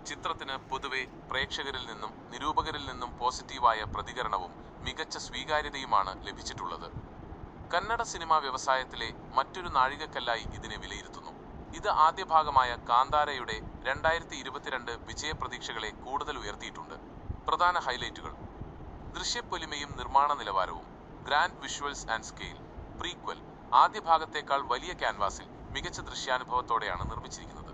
ചിത്രത്തിന് പൊതുവെ പ്രേക്ഷകരിൽ നിന്നും നിരൂപകരിൽ നിന്നും പോസിറ്റീവായ പ്രതികരണവും മികച്ച സ്വീകാര്യതയുമാണ് ലഭിച്ചിട്ടുള്ളത്. കന്നഡ സിനിമാ വ്യവസായത്തിലെ മറ്റൊരു നാഴികക്കല്ലായി ഇതിനെ വിലയിരുത്തുന്നു. ഇത് ആദ്യ ഭാഗമായ കാന്താരയുടെ 2022 വിജയപ്രതീക്ഷകളെ കൂടുതൽ ഉയർത്തിയിട്ടുണ്ട്. പ്രധാന ഹൈലൈറ്റുകൾ: ദൃശ്യപ്പൊലിമയും നിർമ്മാണ നിലവാരവും. Grand visuals and scale. Prequel. ആദ്യ ഭാഗത്തേക്കാൾ വലിയ ക്യാൻവാസിൽ മികച്ച ദൃശ്യാനുഭവത്തോടെയാണ് നിർമ്മിച്ചിരിക്കുന്നത്.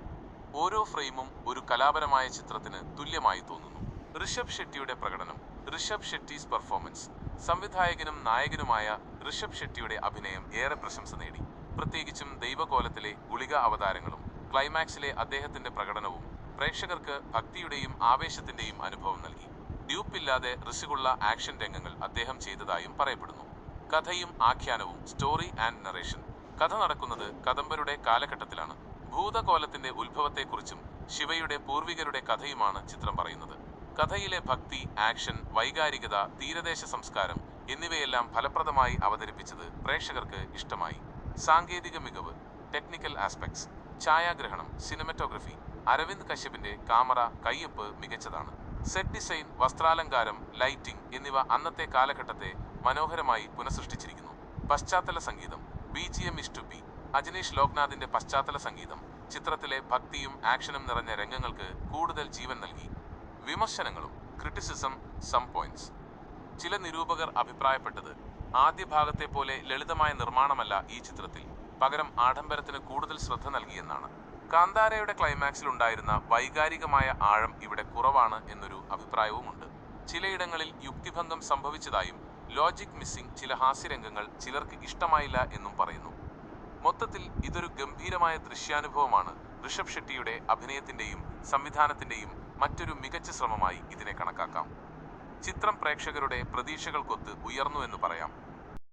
ഓരോ ഫ്രെയിമും ഒരു കലാപരമായ ചിത്രത്തിന് തുല്യമായി തോന്നുന്നു. ഋഷഭ് ഷെട്ടിയുടെ പ്രകടനം. ഋഷഭ് ഷെട്ടീസ് പെർഫോമൻസ്. സംവിധായകനും നായകനുമായ ഋഷഭ് ഷെട്ടിയുടെ അഭിനയം ഏറെ പ്രശംസ നേടി. പ്രത്യേകിച്ചും ദൈവകോലത്തിലെ ഗുളിക അവതാരങ്ങളും ക്ലൈമാക്സിലെ അദ്ദേഹത്തിന്റെ പ്രകടനവും പ്രേക്ഷകർക്ക് ഭക്തിയുടെയും ആവേശത്തിന്റെയും അനുഭവം നൽകി. ഡ്യൂപ്പില്ലാതെ റിസ്ക്കുള്ള ആക്ഷൻ രംഗങ്ങൾ അദ്ദേഹം ചെയ്തതായും പറയപ്പെടുന്നു. കഥയും ആഖ്യാനവും. Story and narration. കഥ നടക്കുന്നത് കദംബരുടെ കാലഘട്ടത്തിലാണ്. ഭൂതകോലത്തിന്റെ ഉത്ഭവത്തെക്കുറിച്ചും ശിവയുടെ പൂർവികരുടെ കഥയുമാണ് ചിത്രം പറയുന്നത്. കഥയിലെ ഭക്തി, ആക്ഷൻ, വൈകാരികത, തീരദേശ സംസ്കാരം എന്നിവയെല്ലാം ഫലപ്രദമായി അവതരിപ്പിച്ചത് പ്രേക്ഷകർക്ക് ഇഷ്ടമായി. സാങ്കേതിക മികവ്. Technical aspects. ഛായാഗ്രഹണം, സിനിമറ്റോഗ്രഫി. അരവിന്ദ് കശ്യപിന്റെ കാമറ കയ്യൊപ്പ് മികച്ചതാണ്. സെറ്റ് ഡിസൈൻ, വസ്ത്രാലങ്കാരം, ലൈറ്റിംഗ് എന്നിവ അന്നത്തെ കാലഘട്ടത്തെ മനോഹരമായി പുനഃസൃഷ്ടിച്ചിരിക്കുന്നു. പശ്ചാത്തല സംഗീതം. BGM is to be. Ajaneesh ലോക്നാഥിന്റെ പശ്ചാത്തല സംഗീതം ചിത്രത്തിലെ ഭക്തിയും ആക്ഷനും നിറഞ്ഞ രംഗങ്ങൾക്ക് കൂടുതൽ ജീവൻ നൽകി. വിമർശനങ്ങളും. ക്രിറ്റിസിസം. Some points. ചില നിരൂപകർ അഭിപ്രായപ്പെട്ടത് ആദ്യ ഭാഗത്തെ പോലെ ലളിതമായ നിർമ്മാണമല്ല ഈ ചിത്രത്തിൽ, പകരം ആഡംബരത്തിന് കൂടുതൽ ശ്രദ്ധ നൽകിയെന്നാണ്. കാന്താരയുടെ ക്ലൈമാക്സിൽ ഉണ്ടായിരുന്ന വൈകാരികമായ ആഴം ഇവിടെ കുറവാണ് എന്നൊരു അഭിപ്രായവുമുണ്ട്. ചിലയിടങ്ങളിൽ യുക്തിഭംഗം സംഭവിച്ചതായും ലോജിക് മിസ്സിംഗ് ചില ഹാസ്യരംഗങ്ങൾ ചിലർക്ക് ഇഷ്ടമായില്ല എന്നും പറയുന്നു. മൊത്തത്തിൽ ഇതൊരു ഗംഭീരമായ ദൃശ്യാനുഭവമാണ്. ഋഷഭ് ഷെട്ടിയുടെ അഭിനയത്തിന്റെയും സംവിധാനത്തിന്റെയും മറ്റൊരു മികച്ച ശ്രമമായി ഇതിനെ കണക്കാക്കാം. ചിത്രം പ്രേക്ഷകരുടെ പ്രതീക്ഷകൾക്കൊത്ത് ഉയർന്നു എന്ന് പറയാം.